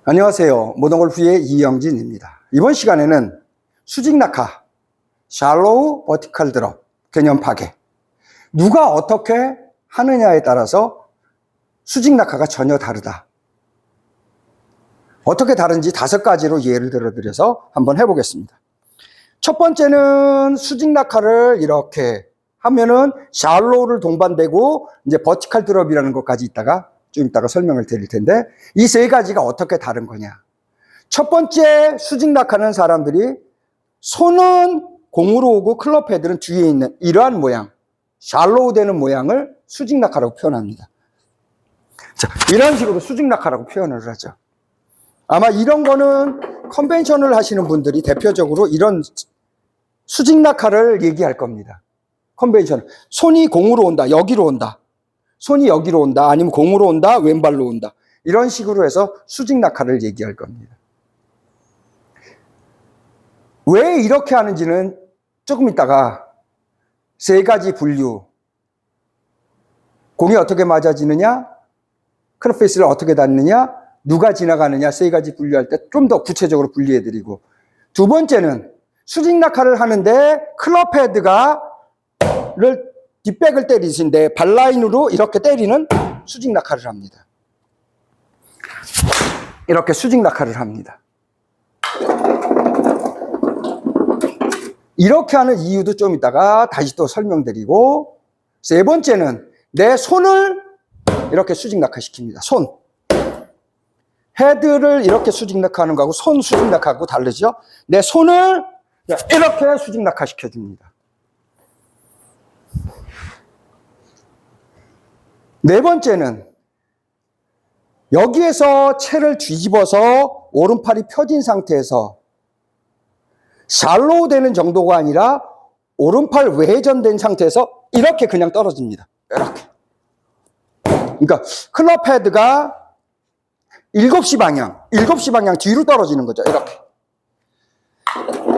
안녕하세요. 모던골프의 이영진입니다. 이번 시간에는 수직 낙하, shallow vertical drop 개념 파괴. 누가 어떻게 하느냐에 따라서 수직 낙하가 전혀 다르다. 어떻게 다른지 5가지로 예를 들어드려서 한번 해보겠습니다. 첫 번째는 수직 낙하를 이렇게 하면은 shallow를 동반되고 이제 vertical drop이라는 것까지 좀 이따가 설명을 드릴 텐데, 이 3가지가 어떻게 다른 거냐. 첫 번째, 수직 낙하는 사람들이 손은 공으로 오고 클럽 헤드는 뒤에 있는 이러한 모양, 샬로우 되는 모양을 수직 낙하라고 표현합니다. 자, 이런 식으로 수직 낙하라고 표현을 하죠. 아마 이런 거는 컨벤션을 하시는 분들이 대표적으로 이런 수직 낙하를 얘기할 겁니다. 컨벤션. 손이 공으로 온다, 여기로 온다. 손이 여기로 온다, 아니면 공으로 온다, 왼발로 온다. 이런 식으로 해서 수직 낙하를 얘기할 겁니다. 왜 이렇게 하는지는 조금 있다가 3가지 분류. 공이 어떻게 맞아지느냐, 클럽 페이스를 어떻게 닿느냐, 누가 지나가느냐, 3가지 분류할 때 좀 더 구체적으로 분리해드리고, 두 번째는 수직 낙하를 하는데 클럽 헤드를 뒷백을 때리신데 발라인으로 이렇게 때리는 수직 낙하를 합니다. 이렇게 수직 낙하를 합니다. 이렇게 하는 이유도 좀 이따가 다시 또 설명드리고, 3번째는 내 손을 이렇게 수직 낙하시킵니다. 손. 헤드를 이렇게 수직 낙하하는 거하고 손 수직 낙하하고 다르죠? 내 손을 이렇게 수직 낙하시켜줍니다. 4번째는 여기에서 채를 뒤집어서 오른팔이 펴진 상태에서 샬로우 되는 정도가 아니라 오른팔 외전된 상태에서 이렇게 그냥 떨어집니다. 이렇게. 그러니까 클럽 헤드가 7시 방향 뒤로 떨어지는 거죠. 이렇게.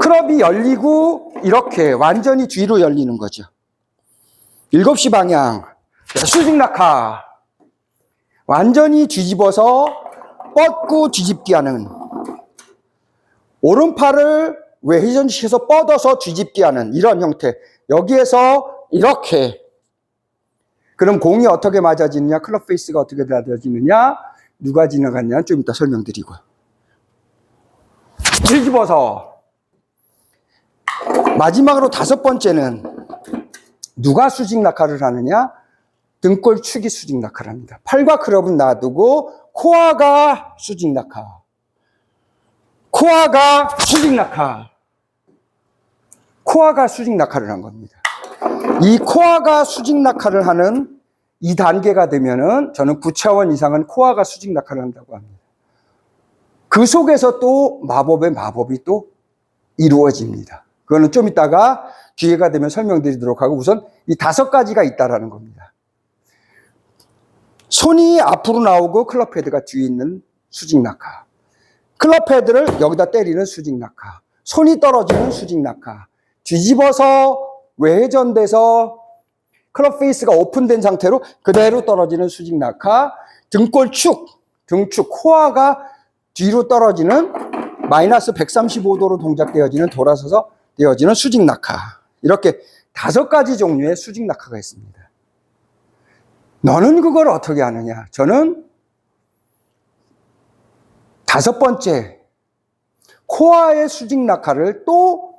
클럽이 열리고 이렇게 완전히 뒤로 열리는 거죠. 7시 방향. 수직 낙하. 완전히 뒤집어서 뻗고 뒤집기 하는. 오른팔을 외회전시켜서 뻗어서 뒤집기 하는 이런 형태. 여기에서 이렇게. 그럼 공이 어떻게 맞아지느냐, 클럽 페이스가 어떻게 맞아지느냐, 누가 지나갔냐 좀 이따 설명드리고요. 뒤집어서. 마지막으로 5번째는 누가 수직 낙하를 하느냐, 등골축이 수직 낙하를 합니다. 팔과 클럽은 놔두고 코어가 수직 낙하. 코어가 수직 낙하. 코어가 수직 낙하를 한 겁니다. 이 코어가 수직 낙하를 하는 이 단계가 되면은 저는 9차원 이상은 코어가 수직 낙하를 한다고 합니다. 그 속에서 또 마법이 또 이루어집니다. 그거는 좀 이따가 기회가 되면 설명드리도록 하고, 우선 이 5가지가 있다라는 겁니다. 손이 앞으로 나오고 클럽 헤드가 뒤에 있는 수직 낙하. 클럽 헤드를 여기다 때리는 수직 낙하. 손이 떨어지는 수직 낙하. 뒤집어서 외회전돼서 클럽 페이스가 오픈된 상태로 그대로 떨어지는 수직 낙하. 등축, 코어가 뒤로 떨어지는 마이너스 135도로 동작되어지는, 돌아서서 되어지는 수직 낙하. 이렇게 5가지 종류의 수직 낙하가 있습니다. 너는 그걸 어떻게 하느냐? 저는 5번째, 코어의 수직 낙하를 또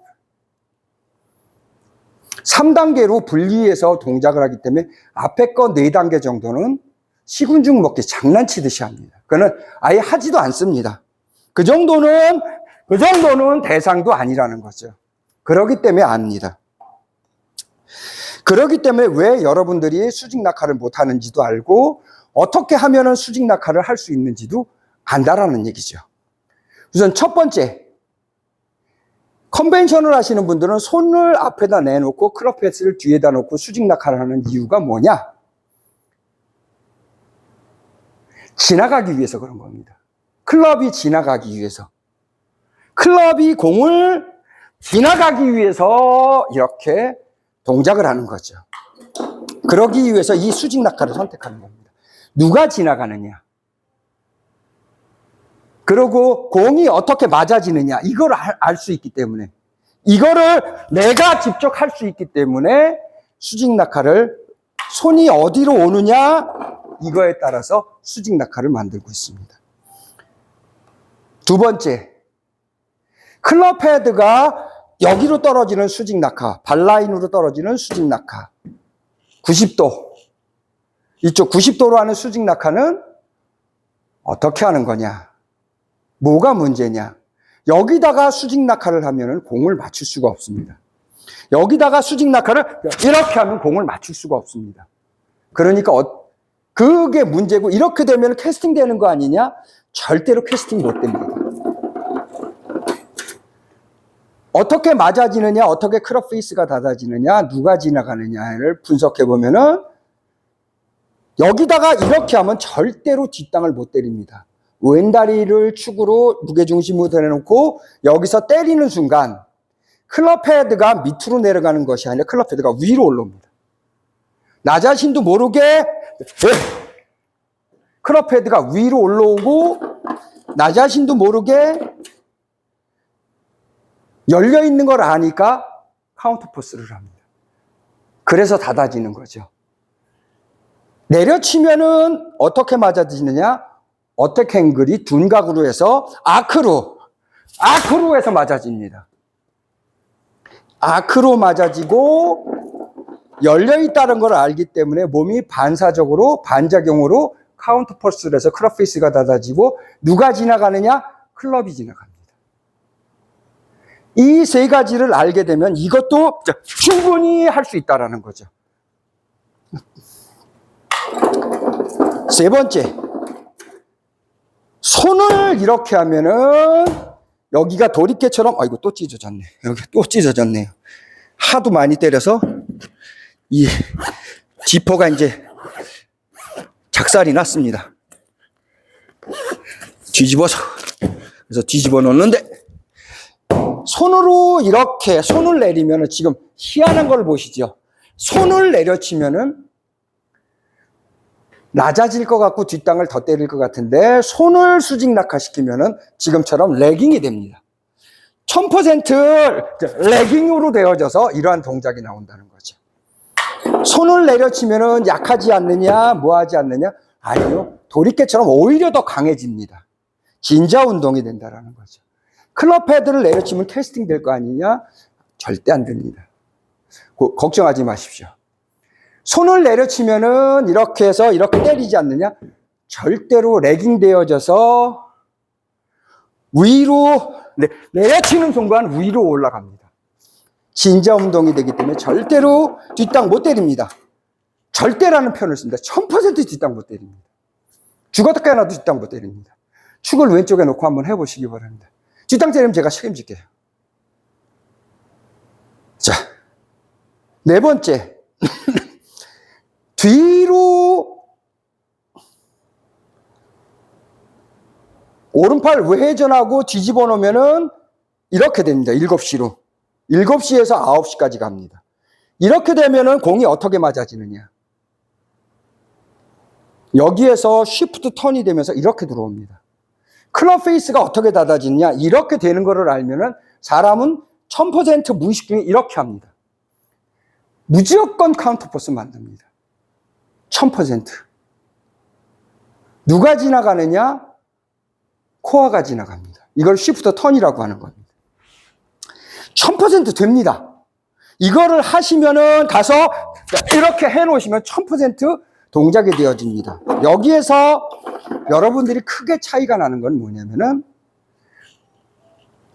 3단계로 분리해서 동작을 하기 때문에 앞에 거 4단계 정도는 시군죽 먹기 장난치듯이 합니다. 그거는 아예 하지도 않습니다. 그 정도는 대상도 아니라는 거죠. 그렇기 때문에 압니다. 그렇기 때문에 왜 여러분들이 수직 낙하를 못 하는지도 알고, 어떻게 하면은 수직 낙하를 할 수 있는지도 안다라는 얘기죠. 우선 첫 번째, 컨벤션을 하시는 분들은 손을 앞에다 내놓고 클럽 페이스를 뒤에다 놓고 수직 낙하를 하는 이유가 뭐냐? 지나가기 위해서 그런 겁니다. 클럽이 지나가기 위해서. 클럽이 공을 지나가기 위해서 이렇게 동작을 하는 거죠. 그러기 위해서 이 수직 낙하를 선택하는 겁니다. 누가 지나가느냐? 그리고 공이 어떻게 맞아지느냐 이걸 알 수 있기 때문에 이거를 내가 직접 할 수 있기 때문에 수직 낙하를 손이 어디로 오느냐 이거에 따라서 수직 낙하를 만들고 있습니다. 두 번째, 클럽 헤드가 여기로 떨어지는 수직 낙하, 발라인으로 떨어지는 수직 낙하 90도, 이쪽 90도로 하는 수직 낙하는 어떻게 하는 거냐, 뭐가 문제냐. 여기다가 수직 낙하를 하면 공을 맞출 수가 없습니다. 여기다가 수직 낙하를 이렇게 하면 공을 맞출 수가 없습니다. 그러니까 그게 문제고, 이렇게 되면 캐스팅 되는 거 아니냐? 절대로 캐스팅 못 됩니다. 어떻게 맞아지느냐, 어떻게 클럽 페이스가 닫아지느냐, 누가 지나가느냐를 분석해 보면은 여기다가 이렇게 하면 절대로 뒷땅을 못 때립니다. 왼다리를 축으로 무게중심으로 대놓고 여기서 때리는 순간 클럽 헤드가 밑으로 내려가는 것이 아니라 클럽 헤드가 위로 올라옵니다. 나 자신도 모르게 클럽 헤드가 위로 올라오고 나 자신도 모르게 열려 있는 걸 아니까 카운터 포스를 합니다. 그래서 닫아지는 거죠. 내려치면은 어떻게 맞아지느냐? 어택 앵글이 둔각으로 해서 아크로 해서 맞아집니다. 아크로 맞아지고 열려 있다는 걸 알기 때문에 몸이 반사적으로 반작용으로 카운터 포스를 해서 클럽 페이스가 닫아지고 누가 지나가느냐? 클럽이 지나갑니다. 이 세 가지를 알게 되면 이것도 충분히 할 수 있다는 거죠. 세 번째, 손을 이렇게 하면은 여기가 도리깨처럼, 아이고 또 찢어졌네. 여기 또 찢어졌네요. 하도 많이 때려서 이 지퍼가 이제 작살이 났습니다. 뒤집어서, 그래서 뒤집어 놓는데 손으로 이렇게 손을 내리면은 지금 희한한 걸 보시죠. 손을 내려치면은 낮아질 것 같고 뒷땅을 더 때릴 것 같은데 손을 수직 낙하시키면은 지금처럼 레깅이 됩니다. 1000% 레깅으로 되어져서 이러한 동작이 나온다는 거죠. 손을 내려치면은 약하지 않느냐, 뭐 하지 않느냐? 아니요. 도리깨처럼 오히려 더 강해집니다. 진자 운동이 된다는 거죠. 클럽 헤드를 내려치면 캐스팅 될 거 아니냐? 절대 안 됩니다. 걱정하지 마십시오. 손을 내려치면은 이렇게 해서 이렇게 때리지 않느냐? 절대로 레깅 되어져서 위로, 내려치는 순간 위로 올라갑니다. 진자 운동이 되기 때문에 절대로 뒷땅 못 때립니다. 절대라는 표현을 씁니다. 1000% 뒷땅 못 때립니다. 죽었다 깨어나도 뒷땅 못 때립니다. 축을 왼쪽에 놓고 한번 해보시기 바랍니다. 뒷땅 때리면 제가 책임질게요. 자, 네 번째. 뒤로 오른팔 외회전하고 뒤집어 놓으면은 이렇게 됩니다. 7시로. 7시에서 9시까지 갑니다. 이렇게 되면은 공이 어떻게 맞아지느냐? 여기에서 쉬프트 턴이 되면서 이렇게 들어옵니다. 클럽 페이스가 어떻게 닫아지느냐? 이렇게 되는 거를 알면은 사람은 1000% 무의식 중에 이렇게 합니다. 무조건 카운터 포스 만듭니다. 1000%. 누가 지나가느냐? 코어가 지나갑니다. 이걸 쉬프트 턴이라고 하는 겁니다. 1000% 됩니다. 이거를 하시면은 가서 이렇게 해놓으시면 1000% 동작이 되어집니다. 여기에서 여러분들이 크게 차이가 나는 건 뭐냐면은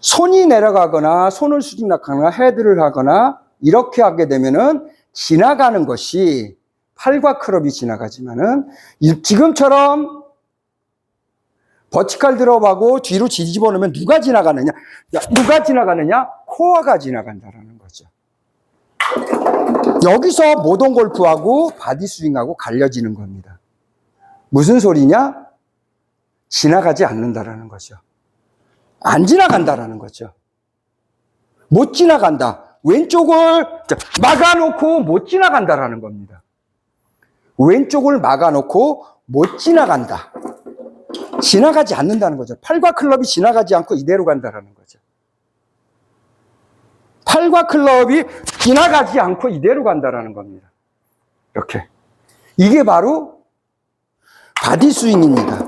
손이 내려가거나 손을 수직 낙하거나 헤드를 하거나 이렇게 하게 되면은 지나가는 것이 팔과 클럽이 지나가지만은 지금처럼 버티컬 드롭하고 뒤로 뒤집어 놓으면 누가 지나가느냐? 누가 지나가느냐? 코어가 지나간다라는 거죠. 여기서 모던 골프하고 바디 스윙하고 갈려지는 겁니다. 무슨 소리냐? 지나가지 않는다라는 거죠. 안 지나간다라는 거죠. 못 지나간다. 왼쪽을 막아놓고 못 지나간다라는 겁니다. 왼쪽을 막아놓고 못 지나간다. 지나가지 않는다는 거죠. 팔과 클럽이 지나가지 않고 이대로 간다는 거죠. 팔과 클럽이 지나가지 않고 이대로 간다는 겁니다. 이렇게. 이게 바로 바디 스윙입니다.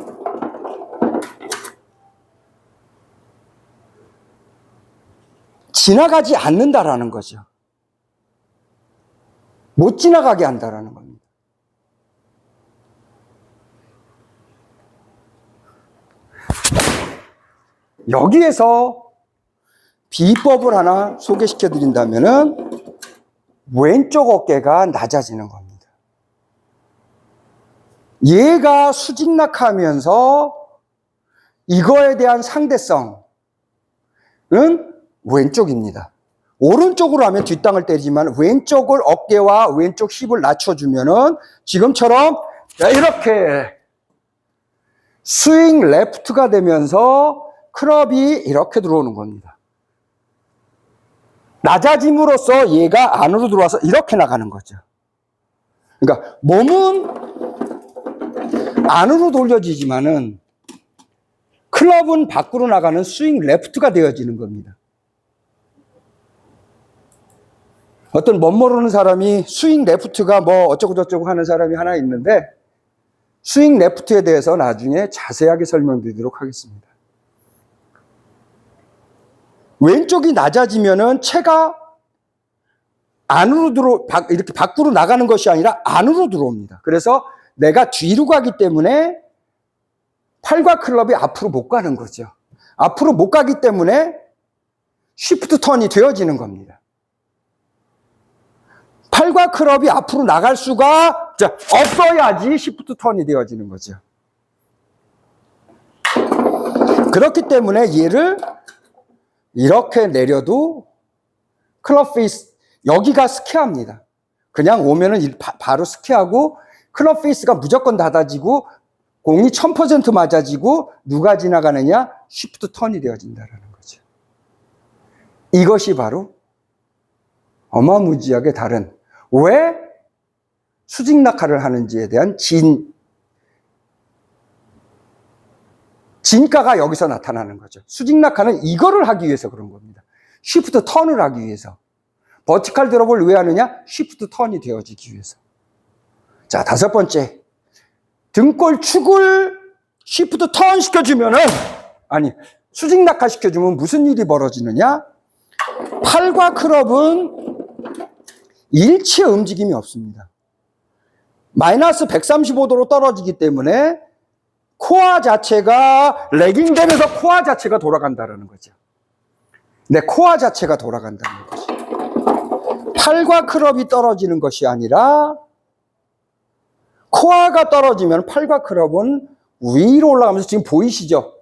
지나가지 않는다라는 거죠. 못 지나가게 한다라는 겁니다. 여기에서 비법을 하나 소개시켜 드린다면은 왼쪽 어깨가 낮아지는 겁니다. 얘가 수직낙하면서 이거에 대한 상대성은 왼쪽입니다. 오른쪽으로 하면 뒷땅을 때리지만 왼쪽을 어깨와 왼쪽 힙을 낮춰주면은 지금처럼 이렇게 스윙 레프트가 되면서 클럽이 이렇게 들어오는 겁니다. 낮아짐으로써 얘가 안으로 들어와서 이렇게 나가는 거죠. 그러니까 몸은 안으로 돌려지지만은 클럽은 밖으로 나가는 스윙 레프트가 되어지는 겁니다. 어떤 멋 모르는 사람이 스윙 레프트가 뭐 어쩌고저쩌고 하는 사람이 하나 있는데 스윙 레프트에 대해서 나중에 자세하게 설명드리도록 하겠습니다. 왼쪽이 낮아지면은 채가 안으로 이렇게 밖으로 나가는 것이 아니라 안으로 들어옵니다. 그래서 내가 뒤로 가기 때문에 팔과 클럽이 앞으로 못 가는 거죠. 앞으로 못 가기 때문에 쉬프트 턴이 되어지는 겁니다. 팔과 클럽이 앞으로 나갈 수가 없어야지 쉬프트 턴이 되어지는 거죠. 그렇기 때문에 얘를 이렇게 내려도 클럽 페이스, 여기가 스키합니다. 그냥 오면은 바로 스키하고 클럽 페이스가 무조건 닫아지고 공이 1000% 맞아지고 누가 지나가느냐? 쉬프트 턴이 되어진다는 거죠. 이것이 바로 어마무지하게 다른, 왜 수직낙하를 하는지에 대한 진가가 여기서 나타나는 거죠. 수직낙하는 이거를 하기 위해서 그런 겁니다. 쉬프트 턴을 하기 위해서. 버티컬 드롭을 왜 하느냐? 쉬프트 턴이 되어지기 위해서. 자, 5번째. 등골 축을 쉬프트 턴 시켜주면은, 수직낙하 시켜주면 무슨 일이 벌어지느냐? 팔과 클럽은 일체 움직임이 없습니다. 마이너스 135도로 떨어지기 때문에 코어 자체가 레깅 되면서 코어 자체가 돌아간다는 거죠. 내 코어 자체가 돌아간다는 거죠. 팔과 클럽이 떨어지는 것이 아니라 코어가 떨어지면 팔과 클럽은 위로 올라가면서 지금 보이시죠?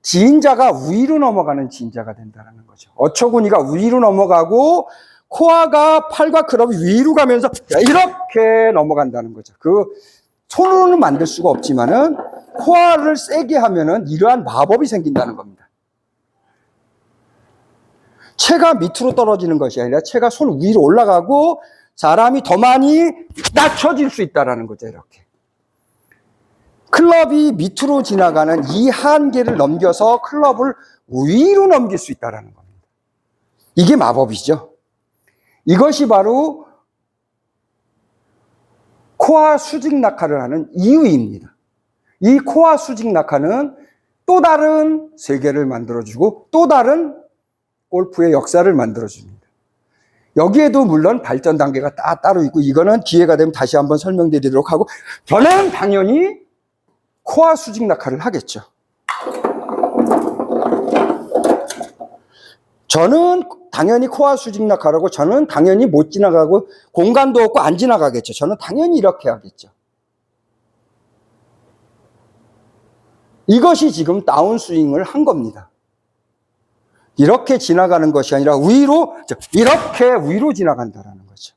지인자가 위로 넘어가는 지인자가 된다는 거죠. 어처구니가 위로 넘어가고 코어가 팔과 클럽이 위로 가면서 이렇게 넘어간다는 거죠. 손으로는 만들 수가 없지만은 코어를 세게 하면은 이러한 마법이 생긴다는 겁니다. 채가 밑으로 떨어지는 것이 아니라 채가 손 위로 올라가고 사람이 더 많이 낮춰질 수 있다는 거죠. 이렇게. 클럽이 밑으로 지나가는 이 한계를 넘겨서 클럽을 위로 넘길 수 있다는 겁니다. 이게 마법이죠. 이것이 바로 코어 수직 낙하를 하는 이유입니다. 이 코어 수직 낙하는 또 다른 세계를 만들어주고 또 다른 골프의 역사를 만들어줍니다. 여기에도 물론 발전 단계가 따로 있고 이거는 기회가 되면 다시 한번 설명드리도록 하고 저는 당연히 코어 수직 낙하를 하겠죠. 저는 당연히 코어 수직 낙하라고 저는 당연히 못 지나가고 공간도 없고 안 지나가겠죠. 저는 당연히 이렇게 하겠죠. 이것이 지금 다운스윙을 한 겁니다. 이렇게 지나가는 것이 아니라 이렇게 위로 지나간다는 거죠.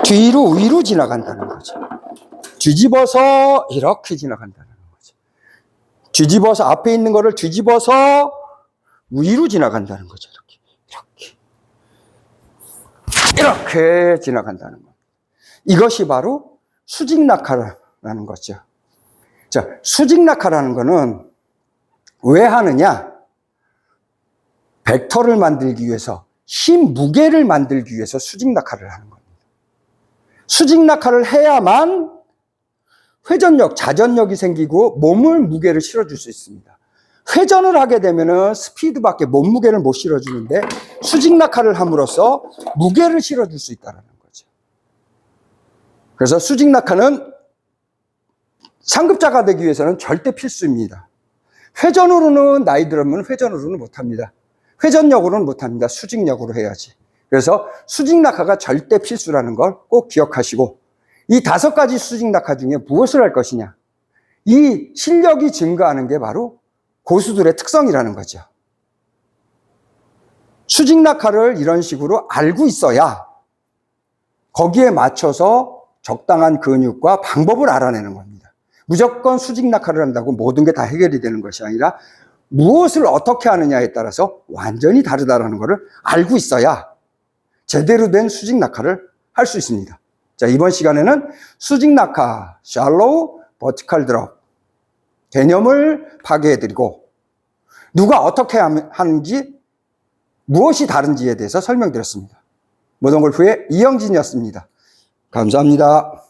뒤로 위로 지나간다는 거죠. 뒤집어서 이렇게 지나간다는 거죠. 뒤집어서 앞에 있는 거를 뒤집어서 위로 지나간다는 거죠. 이렇게 지나간다는 겁니다. 이것이 바로 수직 낙하라는 거죠. 자, 수직 낙하라는 거는 왜 하느냐? 벡터를 만들기 위해서, 힘 무게를 만들기 위해서 수직 낙하를 하는 겁니다. 수직 낙하를 해야만 회전력, 자전력이 생기고 몸을 무게를 실어줄 수 있습니다. 회전을 하게 되면은 스피드밖에 몸무게를 못 실어주는데 수직 낙하를 함으로써 무게를 실어줄 수 있다는 거죠. 그래서 수직 낙하는 상급자가 되기 위해서는 절대 필수입니다. 회전으로는 나이 들으면 회전으로는 못합니다. 회전력으로는 못합니다. 수직력으로 해야지. 그래서 수직 낙하가 절대 필수라는 걸 꼭 기억하시고, 이 5가지 수직 낙하 중에 무엇을 할 것이냐, 이 실력이 증가하는 게 바로 고수들의 특성이라는 거죠. 수직 낙하를 이런 식으로 알고 있어야 거기에 맞춰서 적당한 근육과 방법을 알아내는 겁니다. 무조건 수직 낙하를 한다고 모든 게 다 해결이 되는 것이 아니라 무엇을 어떻게 하느냐에 따라서 완전히 다르다는 것을 알고 있어야 제대로 된 수직 낙하를 할 수 있습니다. 자, 이번 시간에는 수직 낙하, shallow, vertical drop 개념을 파괴해드리고 누가 어떻게 하는지 무엇이 다른지에 대해서 설명드렸습니다. 모던골프의 이영진이었습니다. 감사합니다.